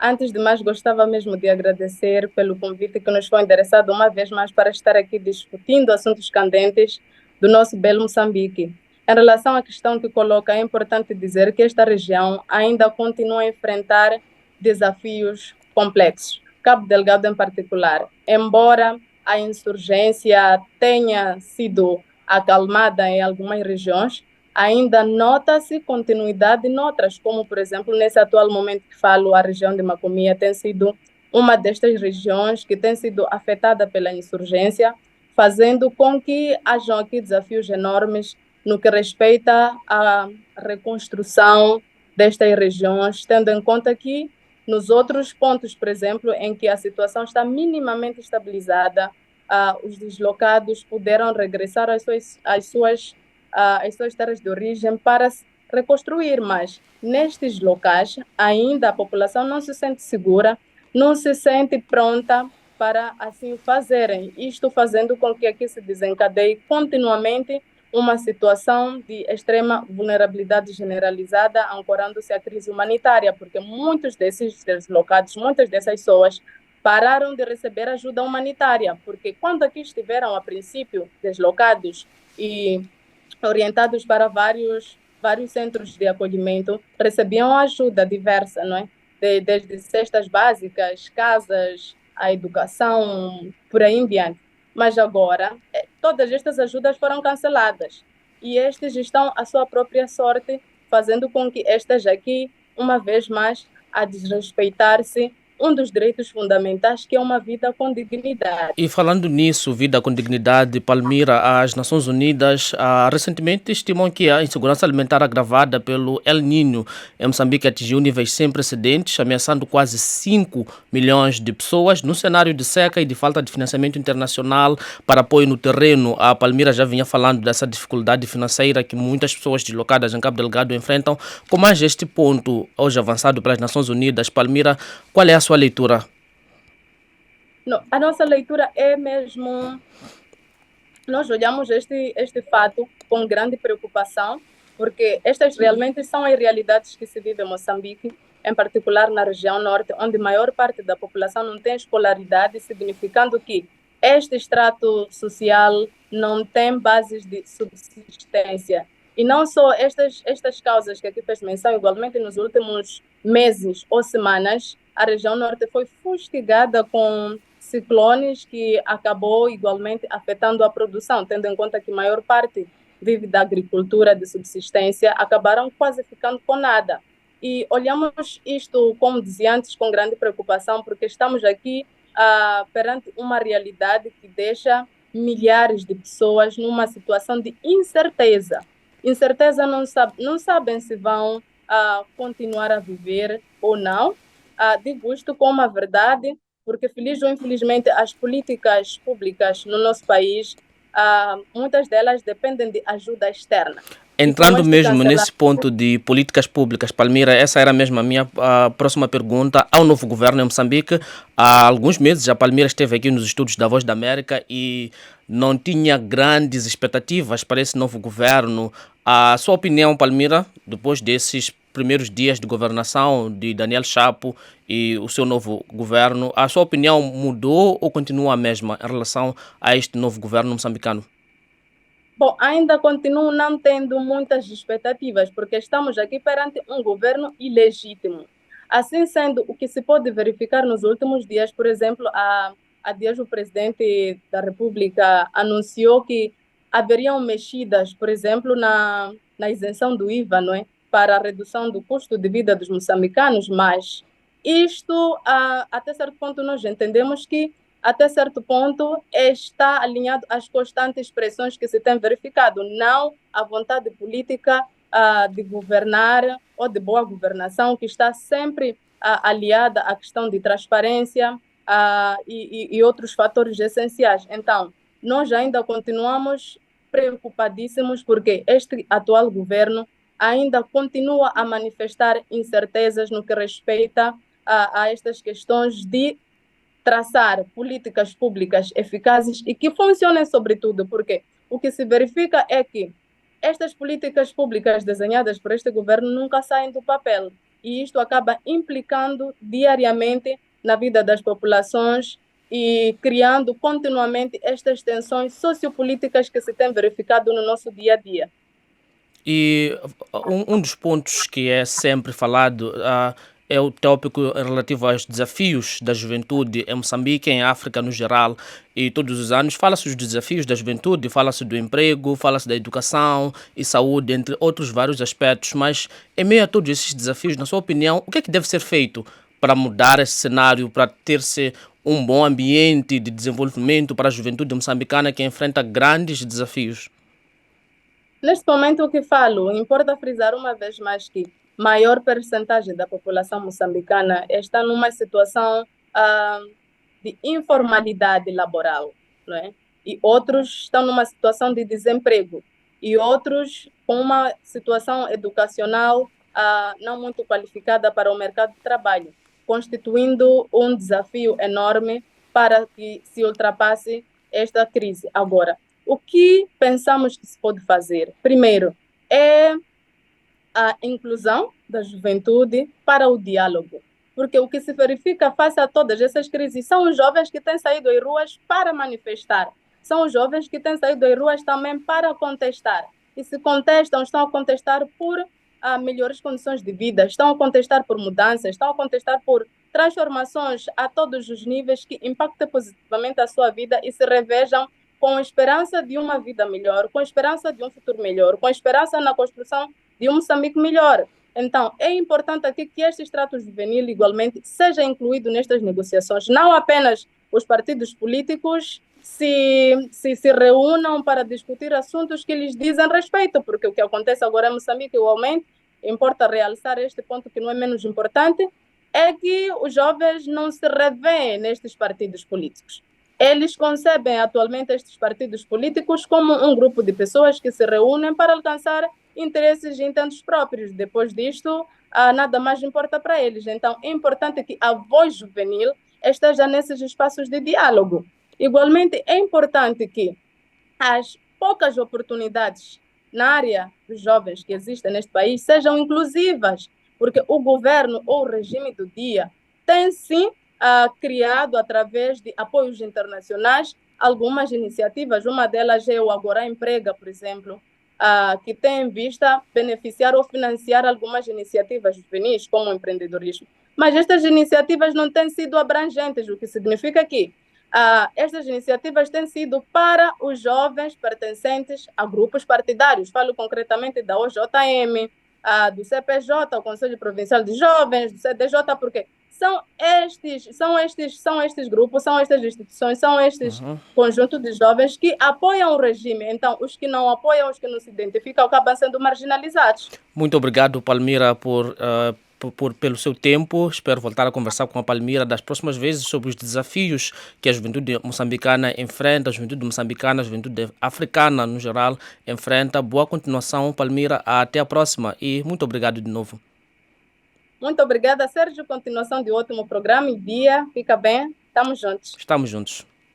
Antes de mais, gostava mesmo de agradecer pelo convite que nos foi endereçado uma vez mais para estar aqui discutindo assuntos candentes do nosso belo Moçambique. Em relação à questão que coloca, é importante dizer que esta região ainda continua a enfrentar desafios complexos. Cabo Delgado em particular, embora a insurgência tenha sido acalmada em algumas regiões, ainda nota-se continuidade em outras, como, por exemplo, nesse atual momento que falo, a região de Macomia tem sido uma destas regiões que tem sido afetada pela insurgência, fazendo com que hajam aqui desafios enormes no que respeita à reconstrução destas regiões, tendo em conta que nos outros pontos, por exemplo, em que a situação está minimamente estabilizada, os deslocados puderam regressar às suas terras de origem para reconstruir, mas nestes locais ainda a população não se sente segura, não se sente pronta para assim fazerem. Isto fazendo com que aqui se desencadeie continuamente uma situação de extrema vulnerabilidade generalizada, ancorando-se à crise humanitária, porque muitos desses deslocados, muitas dessas pessoas pararam de receber ajuda humanitária, porque quando aqui estiveram, a princípio, deslocados e orientados para vários centros de acolhimento, recebiam ajuda diversa, não é? Desde cestas básicas, casas, a educação, por aí em diante. Mas agora, todas estas ajudas foram canceladas e estes estão à sua própria sorte, fazendo com que estas aqui, uma vez mais, a desrespeitar-se um dos direitos fundamentais, que é uma vida com dignidade. E falando nisso, vida com dignidade, Palmira, as Nações Unidas recentemente estimam que a insegurança alimentar agravada pelo El Niño em Moçambique atingiu níveis sem precedentes, ameaçando quase 5 milhões de pessoas no cenário de seca e de falta de financiamento internacional para apoio no terreno. A Palmira já vinha falando dessa dificuldade financeira que muitas pessoas deslocadas em Cabo Delgado enfrentam. Com mais este ponto hoje avançado pelas Nações Unidas, Palmira, qual é a sua leitura? Não, a nossa leitura é mesmo. Nós olhamos este fato com grande preocupação, porque estas realmente são as realidades que se vivem em Moçambique, em particular na região norte, onde a maior parte da população não tem escolaridade, significando que este extrato social não tem bases de subsistência. E não só estas causas que aqui fez menção, igualmente nos últimos meses ou semanas, a região norte foi fustigada com ciclones que acabou igualmente afetando a produção, tendo em conta que a maior parte vive da agricultura de subsistência, acabaram quase ficando com nada. E olhamos isto, como dizia antes, com grande preocupação, porque estamos aqui perante uma realidade que deixa milhares de pessoas numa situação de incerteza. Incerteza, não sabem se vão continuar a viver ou não. Digo isto como a verdade, porque feliz ou infelizmente as políticas públicas no nosso país, muitas delas dependem de ajuda externa. E com Entrando este mesmo nesse cancelamento, ponto de políticas públicas, Palmira, essa era mesmo a minha próxima pergunta ao novo governo em Moçambique. Há alguns meses a Palmira esteve aqui nos estudos da Voz da América e não tinha grandes expectativas para esse novo governo. A sua opinião, Palmira, depois desses primeiros dias de governação de Daniel Chapo e o seu novo governo, a sua opinião mudou ou continua a mesma em relação a este novo governo moçambicano? bom, ainda continuo não tendo muitas expectativas, porque estamos aqui perante um governo ilegítimo. Assim sendo, o que se pode verificar nos últimos dias, por exemplo, há dias o presidente da República anunciou que haveriam mexidas, por exemplo, na isenção do IVA, não é? Para a redução do custo de vida dos moçambicanos, mas isto, até certo ponto, nós entendemos que até certo ponto, está alinhado às constantes pressões que se têm verificado, não à vontade política de governar ou de boa governação, que está sempre aliada à questão de transparência e outros fatores essenciais. Então, nós ainda continuamos preocupadíssimos porque este atual governo ainda continua a manifestar incertezas no que respeita a estas questões de traçar políticas públicas eficazes e que funcionem sobretudo, porque o que se verifica é que estas políticas públicas desenhadas por este governo nunca saem do papel. e isto acaba implicando diariamente na vida das populações e criando continuamente estas tensões sociopolíticas que se têm verificado no nosso dia a dia. E um dos pontos que é sempre falado é o tópico relativo aos desafios da juventude em Moçambique, em África no geral, e todos os anos fala-se dos desafios da juventude, fala-se do emprego, fala-se da educação e saúde, entre outros vários aspectos, mas em meio a todos esses desafios, na sua opinião, o que é que deve ser feito para mudar esse cenário, para ter-se um bom ambiente de desenvolvimento para a juventude moçambicana que enfrenta grandes desafios? Neste momento, o que falo, importa frisar uma vez mais que maior percentagem da população moçambicana está numa situação de informalidade laboral, não é? E outros estão numa situação de desemprego, e outros com uma situação educacional não muito qualificada para o mercado de trabalho, constituindo um desafio enorme para que se ultrapasse esta crise. Agora, o que pensamos que se pode fazer? Primeiro, é a inclusão da juventude para o diálogo. Porque o que se verifica face a todas essas crises são os jovens que têm saído às ruas para manifestar. São os jovens que têm saído às ruas também para contestar. E se contestam, estão a contestar por melhores condições de vida, estão a contestar por mudanças, estão a contestar por transformações a todos os níveis que impactem positivamente a sua vida e se revejam com esperança de uma vida melhor, com esperança de um futuro melhor, com esperança na construção de um Moçambique melhor. Então, é importante aqui que este extrato juvenil, igualmente, seja incluído nestas negociações. Não apenas os partidos políticos se reúnam para discutir assuntos que lhes dizem respeito, porque o que acontece agora em Moçambique, igualmente, importa realçar este ponto que não é menos importante, é que os jovens não se revêem nestes partidos políticos. Eles concebem atualmente estes partidos políticos como um grupo de pessoas que se reúnem para alcançar interesses e intentos próprios. Depois disto, nada mais importa para eles. Então, é importante que a voz juvenil esteja nesses espaços de diálogo. Igualmente, é importante que as poucas oportunidades na área dos jovens que existem neste país sejam inclusivas, porque o governo ou o regime do dia tem sim criado, através de apoios internacionais, algumas iniciativas. Uma delas é o Agora Emprega, por exemplo, que tem em vista beneficiar ou financiar algumas iniciativas juvenis, como o empreendedorismo. Mas estas iniciativas não têm sido abrangentes, o que significa que estas iniciativas têm sido para os jovens pertencentes a grupos partidários. Falo concretamente da OJM, do CPJ, o Conselho Provincial de Jovens, do CDJ, porque são estes grupos, são estas instituições, são estes conjuntos de jovens que apoiam o regime. Então, os que não apoiam, os que não se identificam, acabam sendo marginalizados. Muito obrigado, Palmira, pelo seu tempo. Espero voltar a conversar com a Palmira das próximas vezes sobre os desafios que a juventude moçambicana enfrenta, a juventude moçambicana, a juventude africana no geral enfrenta. Boa continuação, Palmira. Até a próxima e muito obrigado de novo. Muito obrigada, Sérgio. Continuação de ótimo programa e dia. Fica bem. Estamos juntos. Estamos juntos.